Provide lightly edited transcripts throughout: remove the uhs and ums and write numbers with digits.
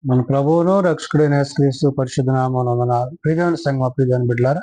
మన ప్రభువును రక్షకుడైన యేసుక్రీస్తు పరిశుద్ధ నామమున వందనాలు. ప్రియమైన సంఘం ప్రియమైన బిడ్డలారా,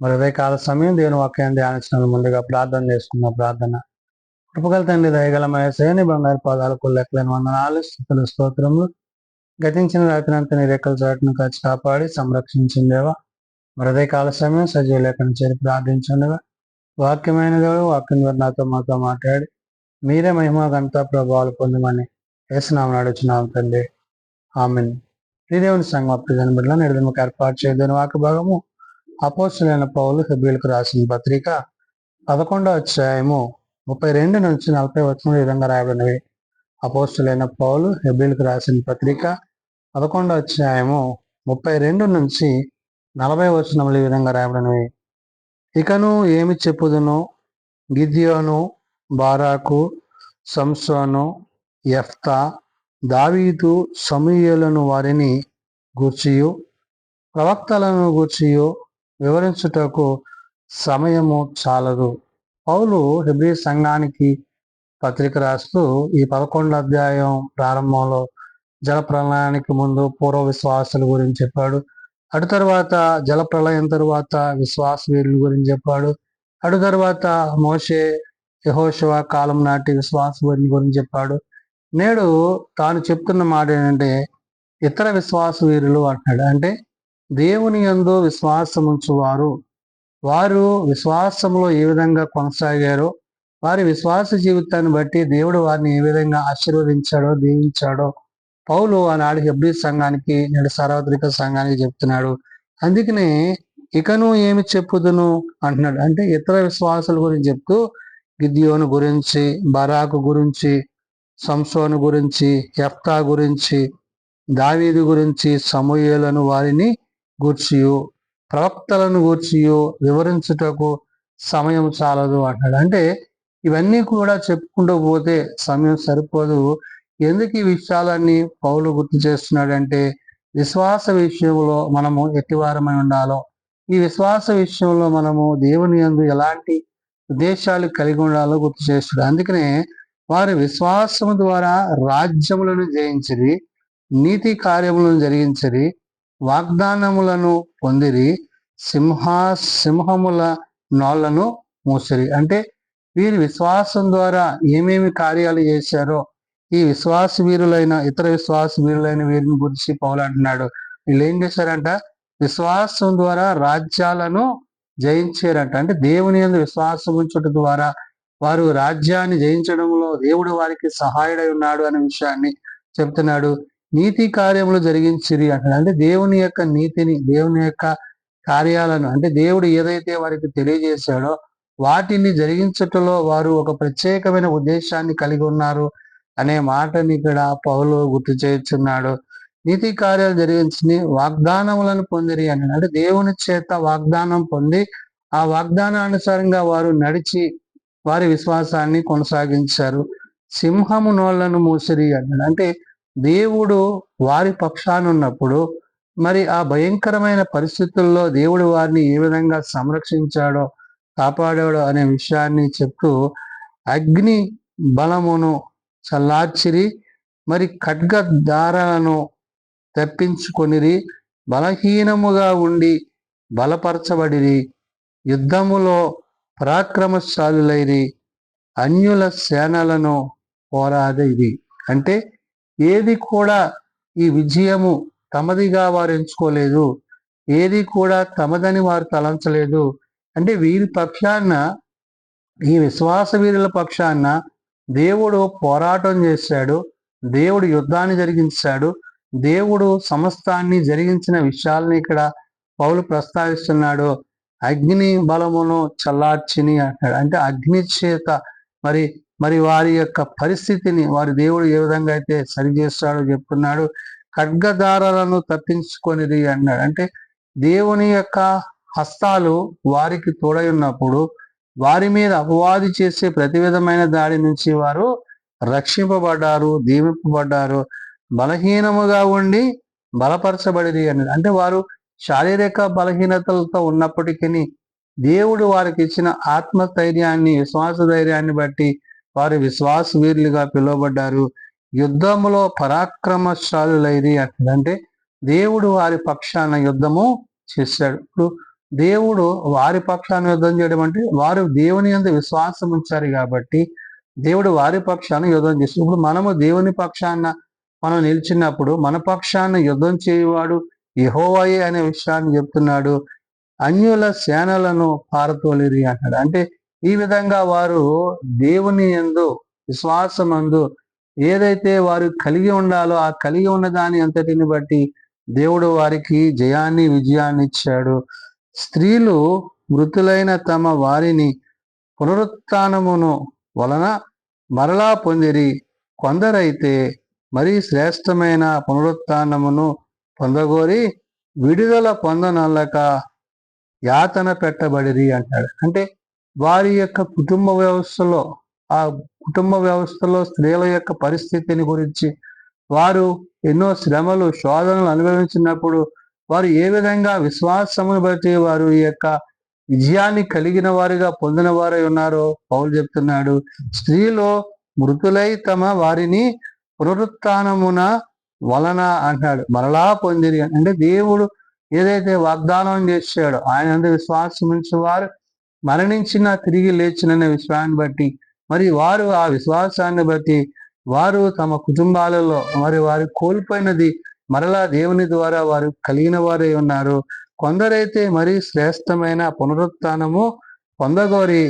మరి ఉదయకాల సమయం దేవుని వాక్యాన్ని ధ్యానించిన ముందుగా ప్రార్థన చేసుకున్న ప్రార్థన. కృపగల తండ్రి దయగల యేసయ్య బంగారు పాదాలకు లెక్కలేని వందనాలు, స్తుతులు, స్తోత్రములు. గతించిన రాత్రంతా నీ రెక్కల చాటును కాచి కాపాడి సంరక్షించిందేవా. మరి ఉదయకాల సమయం సజీవ లేఖను చేరి ప్రార్థించండిగా. వాక్యమైన దేవుడు వాక్యం ద్వారా నాతో మాతో మాట్లాడి మీరే మహిమ ఘనత ప్రభావాలు పొందమని యేసునామమున అడుగుచున్నాం తండ్రి. ఆమెన్. దేవుని సంఘం ప్రియమైన బిడ్డల నిర్దమకు ఏర్పాటు చేయదని వాక్య భాగము అపోస్తలుడైన పౌలు హెబ్రీయులకు రాసిన పత్రిక 11వ అధ్యాయము 32 నుంచి 40 వచనం ఈ విధంగా రాయబడినవి. అపోస్తలుడైన పౌలు హెబ్రీయులకు రాసిన పత్రిక 11వ అధ్యాయము 32 నుంచి 40 వచనములు ఈ విధంగా రాయబడినవి. ఇకను ఏమి చెప్పుదును, గిద్యోను, బారాకు, సంసోను, యెఫ్తా, దావీదు, సమూయేలును వారిని గూర్చియు ప్రవక్తలను గూర్చియు వివరించుటకు సమయము చాలదు. పౌలు హెబ్రీ సంఘానికి పత్రిక రాస్తూ ఈ 11వ అధ్యాయం ప్రారంభంలో జలప్రలయానికి ముందు పూర్వ విశ్వాసుల గురించి చెప్పాడు. అటు తర్వాత జలప్రలయం తరువాత విశ్వాస వీరుల గురించి చెప్పాడు. అటు తర్వాత మోషే, యెహోషువ కాలం నాటి విశ్వాస వీరుల గురించి చెప్పాడు. నేడు తాను చెప్తున్న మాట ఏంటంటే ఇతర విశ్వాస వీరులు అంటున్నాడు. అంటే దేవుని యందు విశ్వాసం ఉంచువారు, వారు విశ్వాసంలో ఏ విధంగా కొనసాగారో, వారి విశ్వాస జీవితాన్ని బట్టి దేవుడు వారిని ఏ విధంగా ఆశీర్వదించాడో, దీవించాడో పౌలు ఆనాడు హెబ్రీ సంఘానికి, నేడు సార్వత్రిక సంఘానికి చెప్తున్నాడు. అందుకనే ఇకను ఏమి చెప్పుదును అంటున్నాడు. అంటే ఇతర విశ్వాసుల గురించి చెప్తూ గిద్యోను గురించి, బరాకు గురించి, సంసోను గురించి, యెఫ్తా గురించి, దావీదు గురించి, సమూయేలును వారిని గూర్చియు ప్రవక్తలను గూర్చియు వివరించుటకు సమయం చాలదు అంటాడు. అంటే ఇవన్నీ కూడా చెప్పుకుంటూ పోతే సమయం సరిపోదు. ఎందుకు ఈ విషయాలన్నీ పౌలు గుర్తు చేస్తున్నాడంటే విశ్వాస విషయంలో మనము ఎట్టివారమై ఉండాలో, ఈ విశ్వాస విషయంలో మనము దేవుని యందు ఎలాంటి ఉద్దేశాలు కలిగి ఉండాలో గుర్తు చేస్తున్నాడు. అందుకనే వారు విశ్వాసము ద్వారా రాజ్యములను జయించిరి, నీతి కార్యములను జరిగించిరి, వాగ్దానములను పొందిరి, సింహముల నోళ్లను మూసిరి. అంటే వీరి విశ్వాసం ద్వారా ఏమేమి కార్యాలు చేశారో ఈ విశ్వాస వీరులైన, ఇతర విశ్వాస వీరులైన వీరిని గురించి పౌలు అంటున్నాడు. వీళ్ళు ఏం చేశారంట? విశ్వాసం ద్వారా రాజ్యాలను జయించారంట. అంటే దేవుని యందు విశ్వాసం ఉంచుట ద్వారా వారు రాజ్యాన్ని జయించడంలో దేవుడు వారికి సహాయుడై ఉన్నాడు అనే విషయాన్ని చెప్తున్నాడు. నీతి కార్యములు జరిగించిరి అంటాడు. అంటే దేవుని యొక్క నీతిని, దేవుని యొక్క కార్యాలను, అంటే దేవుడు ఏదైతే వారికి తెలియజేశాడో వాటిని జరిగించటంలో వారు ఒక ప్రత్యేకమైన ఉద్దేశాన్ని కలిగి ఉన్నారు అనే మాటని ఇక్కడ పౌలు గుర్తు చేస్తున్నాడు. నీతి కార్యాలు జరిగించి వాగ్దానములను పొందిరి అన్నాడు. అంటే దేవుని చేత వాగ్దానం పొంది ఆ వాగ్దానానుసారంగా వారు నడిచి వారి విశ్వాసాన్ని కొనసాగించారు. సింహము నోళ్లను మూసిరి అన్నాడు. అంటే దేవుడు వారి పక్షాన ఉన్నప్పుడు మరి ఆ భయంకరమైన పరిస్థితుల్లో దేవుడు వారిని ఏ విధంగా సంరక్షించాడో, కాపాడాడో అనే విషయాన్ని చెప్తూ అగ్ని బలమును చల్లార్చిరి, మరి ఖడ్గ దారాలను తప్పించుకొనిరి, బలహీనముగా ఉండి బలపరచబడిరి, యుద్ధములో పరాక్రమశాలులైరి, అన్యుల సేనలను పోరాడిరి. అంటే ఏది కూడా ఈ విజయము తమదిగా వారు ఎంచుకోలేదు, ఏది కూడా తమదని వారు తలంచలేదు. అంటే వీరి పక్షాన, ఈ విశ్వాస వీరుల పక్షాన దేవుడు పోరాటం చేశాడు, దేవుడు యుద్ధాన్ని జరిగించాడు, దేవుడు సమస్తాన్ని జరిగించిన విషయాలని ఇక్కడ పౌలు ప్రస్తావిస్తున్నాడు. అగ్ని బలమును చల్లార్చిని అంటాడు. అంటే అగ్ని చేత మరి మరి వారి యొక్క పరిస్థితిని వారి దేవుడు ఏ విధంగా అయితే సరిచేస్తాడో చెప్తున్నాడు. ఖడ్గదారాలను తప్పించుకొనిది అన్నాడు. అంటే దేవుని యొక్క హస్తాలు వారికి తోడై ఉన్నప్పుడు వారి మీద అపవాది చేసే ప్రతి విధమైన దాడి నుంచి వారు రక్షింపబడ్డారు, దీవింపబడ్డారు, బలహీనముగా ఉండి బలపరచబడిరి అన్నాడు. అంటే వారు శారీరక బలహీనతలతో ఉన్నప్పటికీ దేవుడు వారికి ఇచ్చిన ఆత్మస్థైర్యాన్ని, విశ్వాస ధైర్యాన్ని బట్టి వారు విశ్వాస వీరులుగా పిలువబడ్డారు. యుద్ధములో పరాక్రమశాలులైరి అంటాడు. అంటే దేవుడు వారి పక్షాన యుద్ధము చేశాడు. ఇప్పుడు దేవుడు వారి పక్షాన యుద్ధం చేయడం అంటే వారు దేవుని యందు విశ్వాసం ఉంచారు కాబట్టి దేవుడు వారి పక్షాన యుద్ధం చేస్తాడు. ఇప్పుడు మనము దేవుని పక్షాన మనం నిలిచినప్పుడు మన పక్షాన యుద్ధం చేయువాడు యెహోవాయే అనే విషయాన్ని చెప్తున్నాడు. అన్యుల సేనలను పారతోలిరి అంటాడు. అంటే ఈ విధంగా వారు దేవుని యందు విశ్వాసమందు ఏదైతే వారు కలిగి ఉండాలో ఆ కలిగి ఉన్న దాని అంతటిని బట్టి దేవుడు వారికి జయాన్ని విజయాన్ని ఇచ్చాడు. స్త్రీలు మృతులైన తమ వారిని పునరుత్థానమును వలన మరలా పొందిరి. కొందరైతే మరీ శ్రేష్టమైన పునరుత్థానమును పొందగోరి విడుదల పొందనల్లక యాతన పెట్టబడిరి అంటాడు. అంటే వారి యొక్క కుటుంబ వ్యవస్థలో ఆ కుటుంబ వ్యవస్థలో స్త్రీల యొక్క పరిస్థితిని గురించి వారు ఎన్నో శ్రమలు శోధనలు అనుభవించినప్పుడు వారు ఏ విధంగా విశ్వాసమును బట్టి వారు ఈ యొక్క విజయాన్ని కలిగిన వారిగా పొందిన వారై ఉన్నారో పౌలు చెప్తున్నాడు. స్త్రీలో మృతులై తమ వారిని పునరుత్థానమున వలన అంటాడు మరలా పొందిరి. అంటే దేవుడు ఏదైతే వాగ్దానం చేశాడో ఆయన అందు విశ్వాసం ఉంచి వారు మరణించిన తిరిగి లేచిననే విషయాన్ని బట్టి మరి వారు ఆ విశ్వాసాన్ని బట్టి వారు తమ కుటుంబాలలో మరి వారు కోల్పోయినది మరలా దేవుని ద్వారా వారు కలిగిన వారై ఉన్నారు. కొందరైతే మరి శ్రేష్టమైన పునరుత్థానము పొందగోరి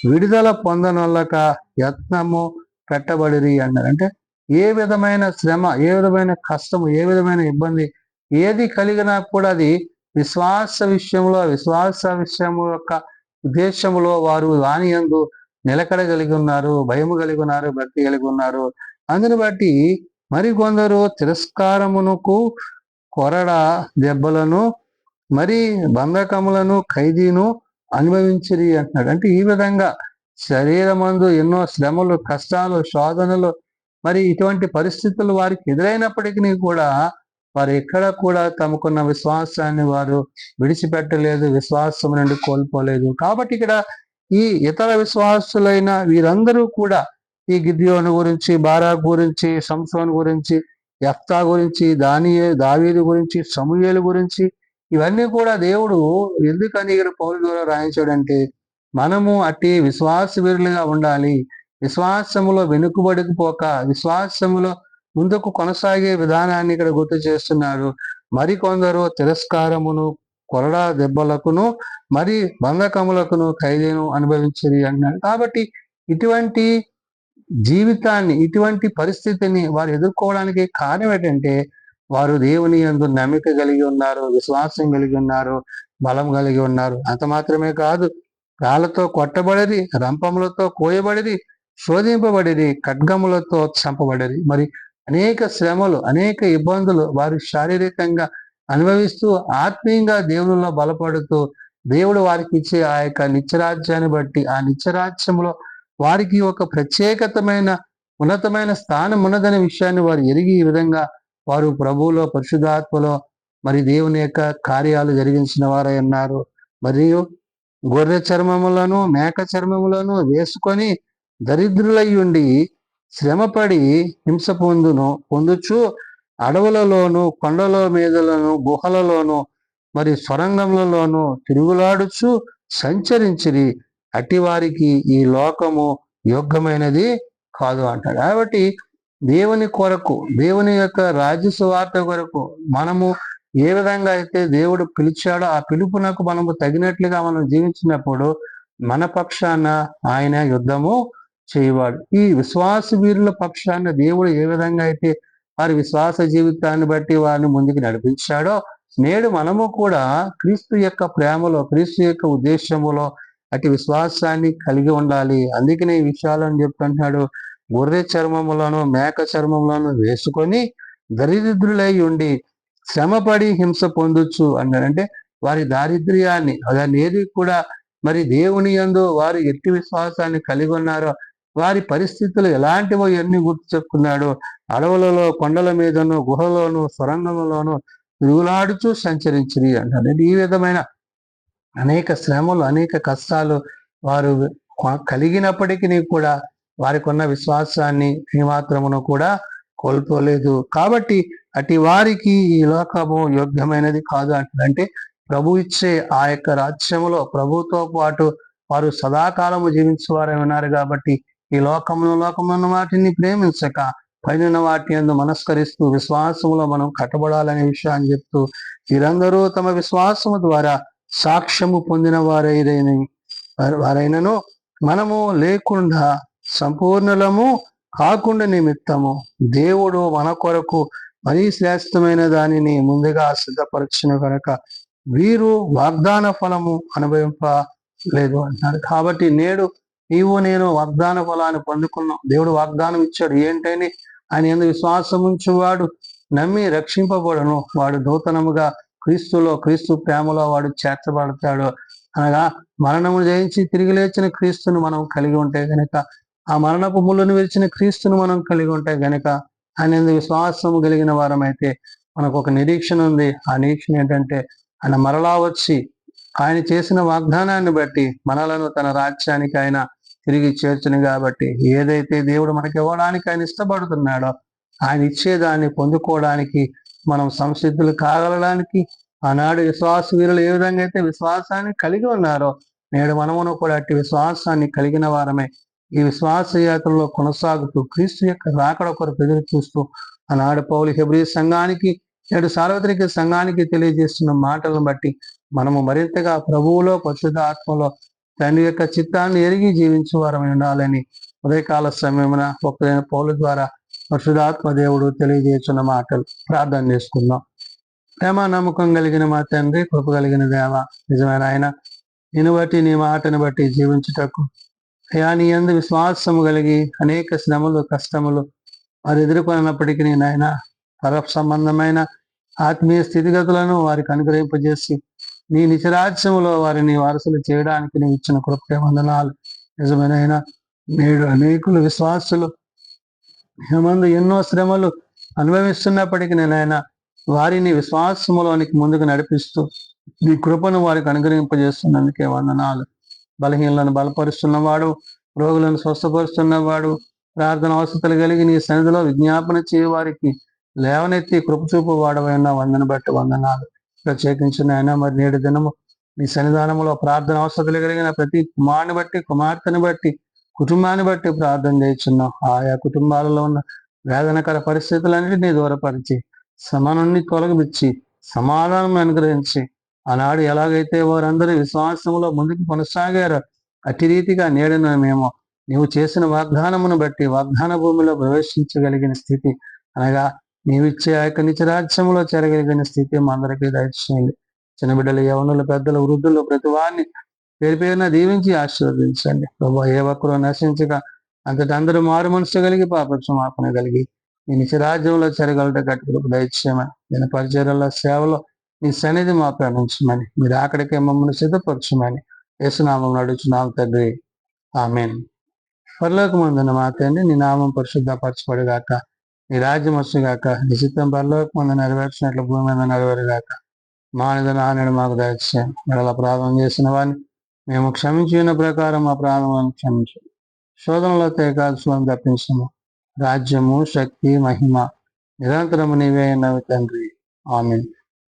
విడుదల పొందనొల్లక యత్నము పెట్టబడిరి అన్నారు. అంటే ఏ విధమైన శ్రమ, ఏ విధమైన కష్టము, ఏ విధమైన ఇబ్బంది ఏది కలిగినా కూడా అది విశ్వాస విషయము యొక్క ఉద్దేశములో వారు దాని యందు నిలకడ కలిగి ఉన్నారు, భయము కలిగి ఉన్నారు, భక్తి కలిగి ఉన్నారు. అందుని బట్టి మరికొందరు తిరస్కారమునకు కొరడ దెబ్బలను మరి బంధకములను ఖైదీను అనుభవించిరి అంటున్నాడు. అంటే ఈ విధంగా శరీరమందు ఎన్నో శ్రమలు, కష్టాలు, శోధనలు మరి ఇటువంటి పరిస్థితులు వారికి ఎదురైనప్పటికీ కూడా వారు ఎక్కడ కూడా తమకున్న విశ్వాసాన్ని వారు విడిచిపెట్టలేదు, విశ్వాసం నుండి కోల్పోలేదు. కాబట్టి ఇక్కడ ఈ ఇతర విశ్వాసులైన వీరందరూ కూడా ఈ గిద్యోను గురించి, బారాక్ గురించి, సంసోను గురించి, యెఫ్తా గురించి, దావీదు గురించి, సమూయేలు గురించి ఇవన్నీ కూడా దేవుడు ఎందుకని ఇక్కడ పౌలు ద్వారా రాయించాడంటే మనము అట్టి విశ్వాస వీరులుగా ఉండాలి. విశ్వాసములో వెనుకబడిపోక విశ్వాసములో ముందుకు కొనసాగే విధానాన్ని ఇక్కడ గుర్తు చేస్తున్నారు. మరికొందరు తిరస్కారమును, కొరడా దెబ్బలకును, మరి బంధకములకును ఖైదీను అనుభవించిరి అన్నాడు. కాబట్టి ఇటువంటి జీవితాన్ని, ఇటువంటి పరిస్థితిని వారు ఎదుర్కోవడానికి కారణం ఏంటంటే వారు దేవుని యందు నమ్మిక కలిగి ఉన్నారు, విశ్వాసం కలిగి ఉన్నారు, బలం కలిగి ఉన్నారు. అంత మాత్రమే కాదు, రాళ్లతో కొట్టబడిరి, రంపములతో కోయబడిరి, శోధింపబడిరి, ఖడ్గములతో చంపబడిరి. మరి అనేక శ్రమలు, అనేక ఇబ్బందులు వారు శారీరకంగా అనుభవిస్తూ ఆత్మీయంగా దేవునిలో బలపడుతూ దేవుడు వారికి ఇచ్చే ఆ యొక్క నిత్యరాజ్యాన్ని బట్టి ఆ నిత్యరాజ్యంలో వారికి ఒక ప్రత్యేకతమైన ఉన్నతమైన స్థానం ఉన్నదనే విషయాన్ని వారు ఎరిగి ఈ విధంగా వారు ప్రభువులో, పరిశుద్ధాత్మలో మరి దేవుని యొక్క కార్యాలు జరిగించిన వారై ఉన్నారు. మరియు గొర్రె చర్మములను, మేక చర్మములను వేసుకొని దరిద్రులై ఉండి శ్రమపడి హింస పొందుచు అడవులలోను, కొండల మీదలను, గుహలలోను, మరి సొరంగములలోను తిరుగులాడుచు సంచరించిరి. అట్టి వారికి ఈ లోకము యోగ్యమైనది కాదు అంటాడు. కాబట్టి దేవుని కొరకు, దేవుని యొక్క రాజ్య సువార్త కొరకు మనము ఏ విధంగా అయితే దేవుడు పిలిచాడో ఆ పిలుపునకు మనము తగినట్లుగా మనం జీవించినప్పుడు మన పక్షాన ఆయన యుద్ధము చేయవాడు. ఈ విశ్వాస వీరుల పక్షాన దేవుడు ఏ విధంగా అయితే వారి విశ్వాస జీవితాన్ని బట్టి వారిని ముందుకు నడిపించాడో నేడు మనము కూడా క్రీస్తు యొక్క ప్రేమలో, క్రీస్తు యొక్క ఉద్దేశములో అటు విశ్వాసాన్ని కలిగి ఉండాలి. అందుకనే ఈ విషయాలను చెప్తుంటున్నాడు. గొర్రె చర్మములను, మేక చర్మములను వేసుకొని దరిద్రులై ఉండి శ్రమపడి హింస పొందొచ్చు అన్నాడు. అంటే వారి దారిద్ర్యాన్ని, దాన్ని ఏది కూడా మరి దేవుని యందు వారు ఎట్టి విశ్వాసాన్ని కలిగి ఉన్నారో వారి పరిస్థితులు ఎలాంటివో ఎన్ని గుర్తు చెప్పుకున్నాడు. అడవులలో, కొండల మీదను, గుహలోను, సొరంగములోను తిరుగులాడుచూ సంచరించిరి అంటాడు. ఈ విధమైన అనేక శ్రమలు, అనేక కష్టాలు వారు కలిగినప్పటికీ కూడా వారికి ఉన్న విశ్వాసాన్ని ఏమాత్రమును కూడా కోల్పోలేదు. కాబట్టి అటు వారికి ఈ లోకము యోగ్యమైనది కాదు అంటే ప్రభు ఇచ్చే ఆ యొక్క రాజ్యములో ప్రభుతో పాటు వారు సదాకాలము జీవించేవారై ఉన్నారు. కాబట్టి ఈ లోకమున్న వాటిని ప్రేమించక పైన వాటి యందు మనస్కరిస్తూ విశ్వాసములో మనం కట్టబడాలనే విషయాన్ని చెప్తూ వీరందరూ తమ విశ్వాసము ద్వారా సాక్ష్యము పొందిన వారైనను మనము లేకుండా సంపూర్ణలము కాకుండా నిమిత్తము దేవుడు మన కొరకు మరీ శ్రేష్టమైన దానిని ముందుగా సిద్ధపరచిన కనుక వీరు వాగ్దాన ఫలము అనుభవింపలేదు అంటున్నారు. కాబట్టి నేడు నీవు నేను వాగ్దాన ఫలాన్ని పొందుకున్నాం. దేవుడు వాగ్దానం ఇచ్చాడు. ఏంటని ఆయన యందు విశ్వాసం ఉంచువాడు నమ్మి రక్షింపబడను, వాడు నూతనముగా క్రీస్తు ప్రేమలో వాడు చేర్చబడతాడు. అనగా మరణము జయించి తిరిగి లేచిన క్రీస్తును మనం కలిగి ఉంటే గనక, ఆ మరణపు ముళ్ళను విరిచిన క్రీస్తును మనం కలిగి ఉంటే గనక ఆయన విశ్వాసము కలిగిన వారమైతే మనకు ఒక నిరీక్షణ ఉంది. ఆ నిరీక్షణ ఏంటంటే ఆయన మరలా వచ్చి ఆయన చేసిన వాగ్దానాన్ని బట్టి మనలను తన రాజ్యానికి ఆయన తిరిగి చేర్చును. కాబట్టి ఏదైతే దేవుడు మనకి ఇవ్వడానికి ఆయన ఇష్టపడుతున్నాడో ఆయన ఇచ్చేదాన్ని పొందుకోవడానికి మనం సంసిద్ధులు కాగలడానికి ఆనాడు విశ్వాస వీరులు ఏ విధంగా అయితే విశ్వాసాన్ని కలిగి ఉన్నారో నేడు మనమును కూడా అట్టి విశ్వాసాన్ని కలిగిన వారమే ఈ విశ్వాస యాత్రలో కొనసాగుతూ క్రీస్తు యొక్క రాకడ కొరకు ఎదురు చూస్తూ ఆనాడు పౌలు హెబ్రీ సంఘానికి నేడు సార్వత్రిక సంఘానికి తెలియజేస్తున్న మాటలను బట్టి మనము మరింతగా ప్రభువులో పరిశుద్ధ ఆత్మలో తండ్రి యొక్క చిత్తాన్ని ఎరిగి జీవించే వారమై ఉండాలని ఉదయకాల సమయమున గొప్పదైన పౌలు ద్వారా పరిశుద్ధాత్మ దేవుడు తెలియజేస్తున్న మాటలు ప్రార్థన చేసుకుందాం. ప్రేమ నమ్మకం కలిగిన మా తండ్రి, కృప కలిగిన దేవ, నిజమైన ఆయన నిన్ను బట్టి నీ మాటను బట్టి జీవించుటకు అయా నీ యందు విశ్వాసము కలిగి అనేక శ్రమలు కష్టములు వారు ఎదుర్కొన్నప్పటికీ నాయన పర సంబంధమైన ఆత్మీయ స్థితిగతులను వారికి అనుగ్రహింపజేసి నీ నిజరాజ్యములో వారిని వారసులు చేయడానికి నీవు ఇచ్చిన కృపకే వందనాలు. నిజమైన నేడు అనేకులు విశ్వాసులు మందు ఎన్నో శ్రమలు అనుభవిస్తున్నప్పటికీ నాయన వారిని విశ్వాసములోనికి ముందుకు నడిపిస్తూ నీ కృపను వారికి అనుగ్రహింపజేస్తున్నందుకే వందనాలు. బలహీనలను బలపరుస్తున్నవాడు, రోగులను స్వస్థపరుస్తున్నవాడు, ప్రార్థన అవసరతలు కలిగి నీ సన్నిధిలో విజ్ఞాపన చేయవారికి లేవనెత్తి కృపచూపు వాడవై ఉన్న వందను బట్టి వందనాలు. ప్రత్యేకించిన ఆయన మరి నేడు దినము నీ సన్నిధానంలో ప్రార్థన అవసరతలు కలిగిన ప్రతి కుమారుని బట్టి కుమార్తెను బట్టి కుటుంబాన్ని బట్టి ప్రార్థన చేస్తున్నాం. ఆయా కుటుంబాలలో ఉన్న వేదనకర పరిస్థితులన్నింటినీ దూరపరిచి సమానాన్ని తొలగించి సమాధానం అనుగ్రహించి ఆనాడు ఎలాగైతే వారందరూ విశ్వాసంలో ముందుకు కొనసాగారో అట్టి రీతిగా నేడున మేము నీవు చేసిన వాగ్దానమును బట్టి వాగ్దాన భూమిలో ప్రవేశించగలిగిన స్థితి అనగా నీవిచ్చే ఆ యొక్క నిత్యరాజ్యంలో చేరగలిగిన స్థితి మా అందరికీ దయచేయండి. చిన్న బిడ్డలు, యవనులు, పెద్దలు, వృద్ధులు ప్రతి వారిని పేరు పేరున దీవించి ఆశీర్వదించండి. ప్రభు ఏ ఒక్కరూ నశించగా అంతటి అందరూ మారు మనసు కలిగి పాపక్షమాపణ కలిగి నీ నిత్యరాజ్యంలో చేరగలట గట్టి దయచేయమని నేను పరిచర్యల సేవలో నీ సన్నిధి మా ప్రేమించమని మీరు అక్కడికే మమ్మల్ని సిద్ధపరచమని యేసునామం నడుచున్నాం తండ్రి, ఆమేన్. పరలోకమందున్న మా తండ్రి, నీ నామం పరిశుద్ధపరచబడుగాక, నీ రాజ్యం వచ్చుగాక, నీ చిత్తం పరలోకమందు నెరవేర్చినట్లు భూమి మీద నెరవేరుగాక. మానద నాన్నడు మాకు దయచేయం. మరల ప్రార్థన చేసిన వారిని మేము క్షమించిన ప్రకారం మా ప్రార్థనలను క్షమించు. శోధనలో తేకాల్సులను తప్పించము. రాజ్యము, శక్తి, మహిమ నిరంతరము నీవే అయినవి తండ్రి, ఆమేన్.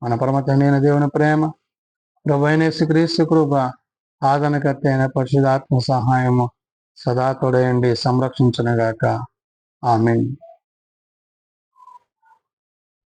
మన పరమ తండ్రి అయిన దేవుని ప్రేమ, ప్రభువైన యేసుక్రీస్తు కృప, ఆదరణకర్త అయిన పరిశుద్ధాత్మ సహాయము సదా తోడయండి సంరక్షించునుగాక, ఆమేన్.